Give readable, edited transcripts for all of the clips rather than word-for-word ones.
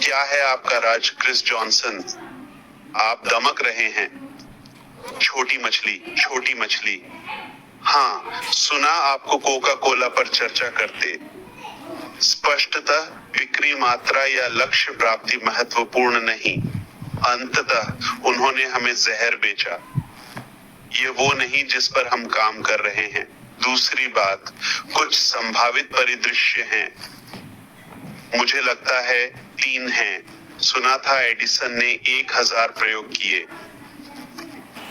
क्या है आपका राज क्रिस जॉनसन? आप दमक रहे हैं। छोटी मछली, छोटी मछली। हाँ, सुना आपको कोका कोला पर चर्चा करते। स्पष्टतः बिक्री मात्रा या लक्ष्य प्राप्ति महत्वपूर्ण नहीं। अंततः उन्होंने हमें जहर बेचा। ये वो नहीं जिस पर हम काम कर रहे हैं। दूसरी बात, कुछ संभावित परिदृश्य हैं। मुझे लगता है 3 हैं। सुना था एडिसन ने 1000 प्रयोग किए।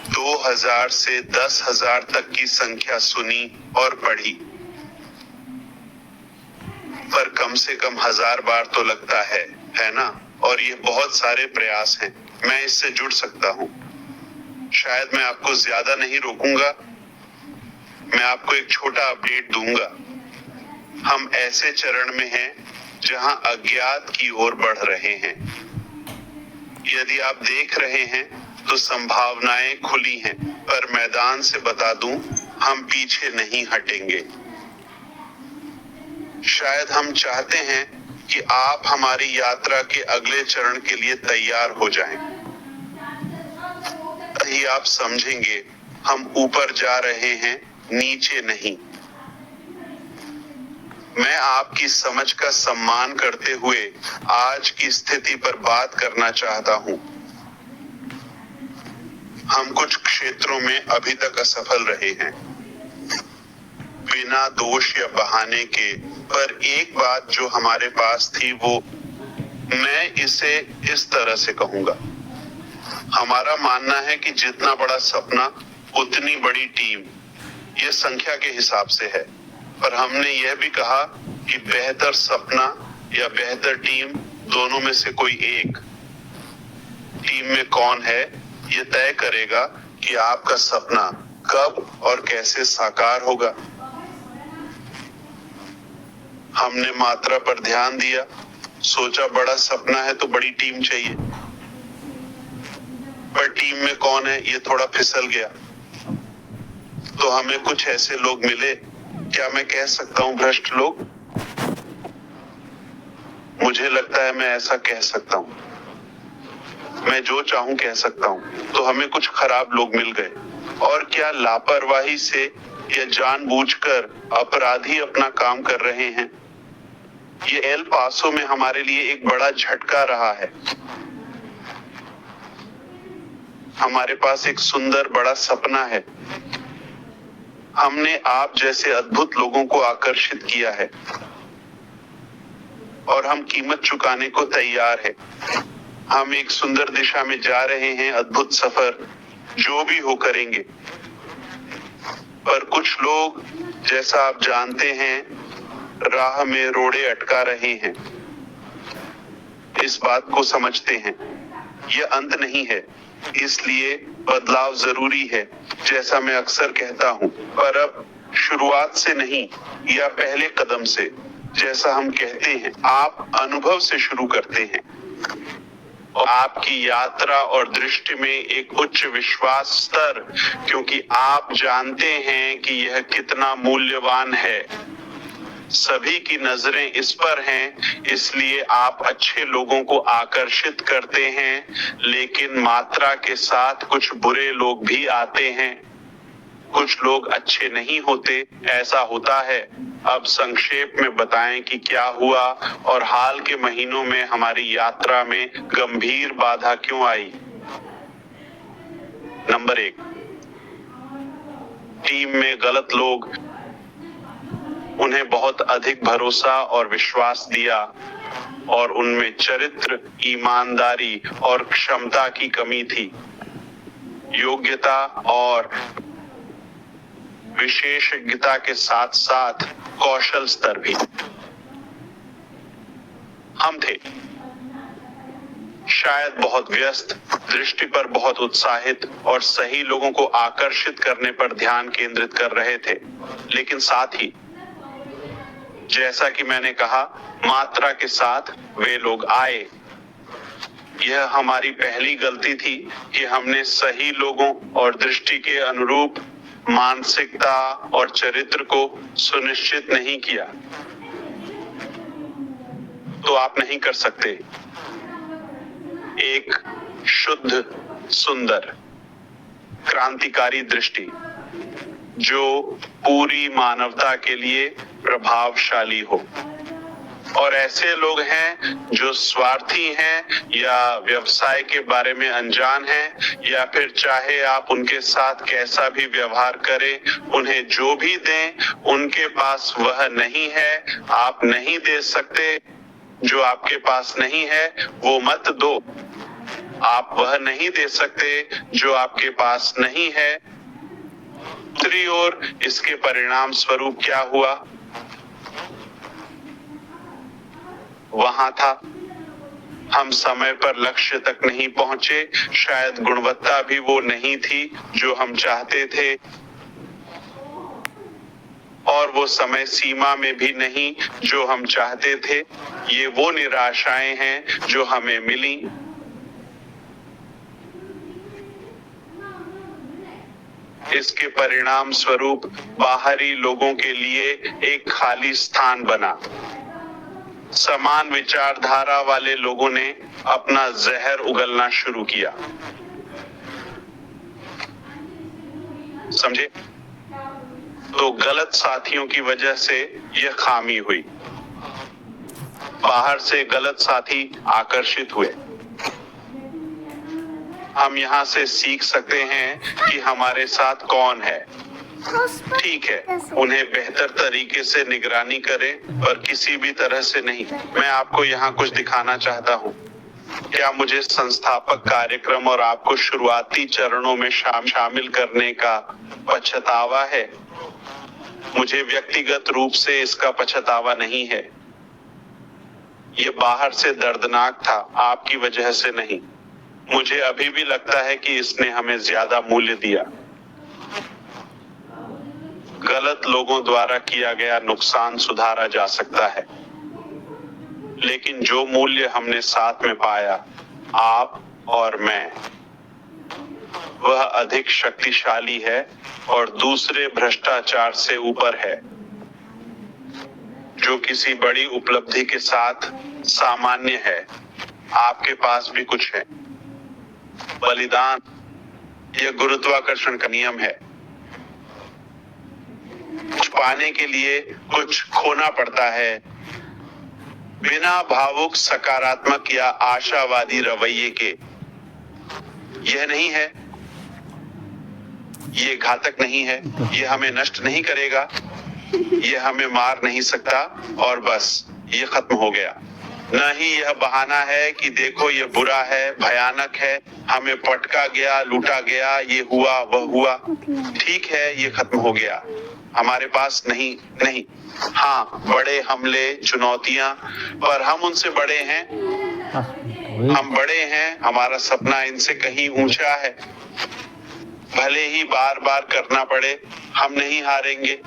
2000 से 10,000 तक की संख्या सुनी और पढ़ी, पर कम से कम 1000 बार तो लगता है ना? और ये बहुत सारे प्रयास हैं। मैं इससे जुड़ सकता हूँ। शायद मैं आपको ज्यादा नहीं रोकूंगा। मैं आपको एक छोटा अपडेट दूंगा। हम ऐसे चरण में हैं जहां अज्ञात की ओर बढ़ रहे हैं। यदि आप देख रहे हैं तो संभावनाएं खुली हैं, पर मैदान से बता दूं, हम पीछे नहीं हटेंगे। शायद हम चाहते हैं कि आप हमारी यात्रा के अगले चरण के लिए तैयार हो जाएं। तभी आप समझेंगे हम ऊपर जा रहे हैं, नीचे नहीं। मैं आपकी समझ का सम्मान करते हुए आज की स्थिति पर बात करना चाहता हूं। हम कुछ क्षेत्रों में अभी तक असफल रहे हैं, बिना दोष या बहाने के। पर एक बात जो हमारे पास थी वो, मैं इसे इस तरह से कहूंगा, हमारा मानना है कि जितना बड़ा सपना उतनी बड़ी टीम। ये संख्या के हिसाब से है, पर हमने यह भी कहा कि बेहतर सपना या बेहतर टीम, दोनों में से कोई एक। टीम में कौन है ये तय करेगा कि आपका सपना कब और कैसे साकार होगा। हमने मात्रा पर ध्यान दिया, सोचा बड़ा सपना है तो बड़ी टीम चाहिए, पर टीम में कौन है ये थोड़ा फिसल गया। तो हमें कुछ ऐसे लोग मिले, क्या मैं कह सकता हूँ भ्रष्ट लोग? मुझे लगता है मैं ऐसा कह सकता हूँ। मैं जो चाहूं कह सकता हूँ। तो हमें कुछ खराब लोग मिल गए, और क्या लापरवाही से या जानबूझकर अपराधी अपना काम कर रहे हैं। ये एल पासो में हमारे लिए एक बड़ा झटका रहा है। हमारे पास एक सुंदर बड़ा सपना है। हमने आप जैसे अद्भुत लोगों को आकर्षित किया है, और हम कीमत चुकाने को तैयार है। हम एक सुंदर दिशा में जा रहे हैं, अद्भुत सफर जो भी हो करेंगे। पर कुछ लोग, जैसा आप जानते हैं, राह में रोड़े अटका रहे हैं। इस बात को समझते हैं, यह अंत नहीं है, इसलिए बदलाव जरूरी है, जैसा मैं अक्सर कहता हूं। पर अब शुरुआत से नहीं, या पहले कदम से, जैसा हम कहते हैं, आप अनुभव से शुरू करते हैं। और आपकी यात्रा और दृष्टि में एक उच्च विश्वास स्तर, क्योंकि आप जानते हैं कि यह कितना मूल्यवान है। सभी की नजरें इस पर हैं, इसलिए आप अच्छे लोगों को आकर्षित करते हैं, लेकिन मात्रा के साथ कुछ बुरे लोग भी आते हैं। कुछ लोग अच्छे नहीं होते, ऐसा होता है। अब संक्षेप में बताएं कि क्या हुआ और हाल के महीनों में हमारी यात्रा में गंभीर बाधा क्यों आई। नंबर 1, टीम में गलत लोग। उन्हें बहुत अधिक भरोसा और विश्वास दिया, और उनमें चरित्र, ईमानदारी और क्षमता की कमी थी। योग्यता और विशेषज्ञता के साथ साथ कौशल स्तर भी। हम थे शायद बहुत व्यस्त, दृष्टि पर बहुत उत्साहित, और सही लोगों को आकर्षित करने पर ध्यान केंद्रित कर रहे थे। लेकिन साथ ही, जैसा कि मैंने कहा, मात्रा के साथ वे लोग आए। यह हमारी पहली गलती थी कि हमने सही लोगों और दृष्टि के अनुरूप मानसिकता और चरित्र को सुनिश्चित नहीं किया। तो आप नहीं कर सकते। एक शुद्ध, सुंदर, क्रांतिकारी दृष्टि जो पूरी मानवता के लिए प्रभावशाली हो। और ऐसे लोग हैं जो स्वार्थी हैं या व्यवसाय के बारे में अनजान हैं, या फिर चाहे आप उनके साथ कैसा भी व्यवहार करें, उन्हें जो भी दें उनके पास वह नहीं है, आप नहीं दे सकते। जो आपके पास नहीं है वो मत दो। आप वह नहीं दे सकते जो आपके पास नहीं है। दूसरी ओर इसके परिणाम स्वरूप क्या हुआ? वहां था, हम समय पर लक्ष्य तक नहीं पहुंचे, शायद गुणवत्ता भी वो नहीं थी जो हम चाहते थे, और वो समय सीमा में भी नहीं जो हम चाहते थे। ये वो निराशाएं हैं जो हमें मिली। इसके परिणाम स्वरूप बाहरी लोगों के लिए एक खाली स्थान बना। समान विचारधारा वाले लोगों ने अपना जहर उगलना शुरू किया। समझे? तो गलत साथियों की वजह से यह खामी हुई। बाहर से गलत साथी आकर्षित हुए। हम यहाँ से सीख सकते हैं कि हमारे साथ कौन है। ठीक है, उन्हें बेहतर तरीके से निगरानी करें, पर किसी भी तरह से नहीं। मैं आपको यहाँ कुछ दिखाना चाहता हूँ। क्या मुझे संस्थापक कार्यक्रम और आपको शुरुआती चरणों में शामिल करने का पछतावा है? मुझे व्यक्तिगत रूप से इसका पछतावा नहीं है। ये बाहर से दर्दनाक था, आपकी वजह से नहीं। मुझे अभी भी लगता है कि इसने हमें ज्यादा मूल्य दिया। गलत लोगों द्वारा किया गया नुकसान सुधारा जा सकता है, लेकिन जो मूल्य हमने साथ में पाया, आप और मैं, वह अधिक शक्तिशाली है और दूसरे भ्रष्टाचार से ऊपर है, जो किसी बड़ी उपलब्धि के साथ सामान्य है। आपके पास भी कुछ है। बलिदान, यह गुरुत्वाकर्षण का नियम है। कुछ पाने के लिए कुछ खोना पड़ता है। बिना भावुक, सकारात्मक या आशावादी रवैये के। यह नहीं है, ये घातक नहीं है, ये हमें नष्ट नहीं करेगा, ये हमें मार नहीं सकता, और बस ये खत्म हो गया। न ही यह बहाना है कि देखो ये बुरा है, भयानक है, हमें पटका गया, लूटा गया, ये हुआ, वह हुआ। ठीक है, ये खत्म हो गया। हमारे पास नहीं। हाँ, बड़े हमले, चुनौतियां, पर हम उनसे बड़े हैं। हम बड़े हैं, हमारा सपना इनसे कहीं ऊंचा है। भले ही बार बार करना पड़े, हम नहीं हारेंगे।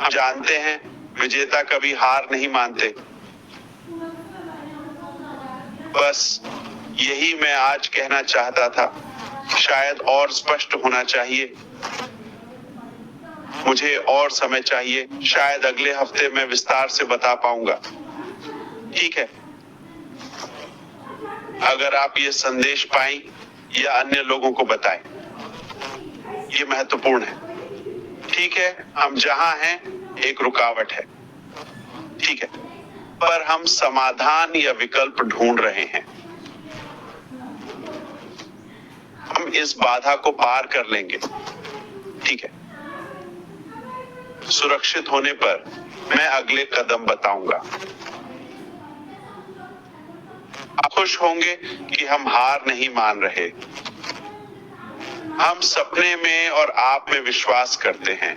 हम जानते हैं विजेता कभी हार नहीं मानते। बस यही मैं आज कहना चाहता था। शायद और स्पष्ट होना चाहिए। मुझे और समय चाहिए। शायद अगले हफ्ते मैं विस्तार से बता पाऊंगा। ठीक है? अगर आप ये संदेश पाएं या अन्य लोगों को बताएं, ये महत्वपूर्ण है। ठीक है, हम जहां हैं एक रुकावट है। ठीक है, पर हम समाधान या विकल्प ढूंढ रहे हैं। हम इस बाधा को पार कर लेंगे। ठीक है, सुरक्षित होने पर मैं अगले कदम बताऊंगा। आप खुश होंगे कि हम हार नहीं मान रहे। हम सपने में और आप में विश्वास करते हैं।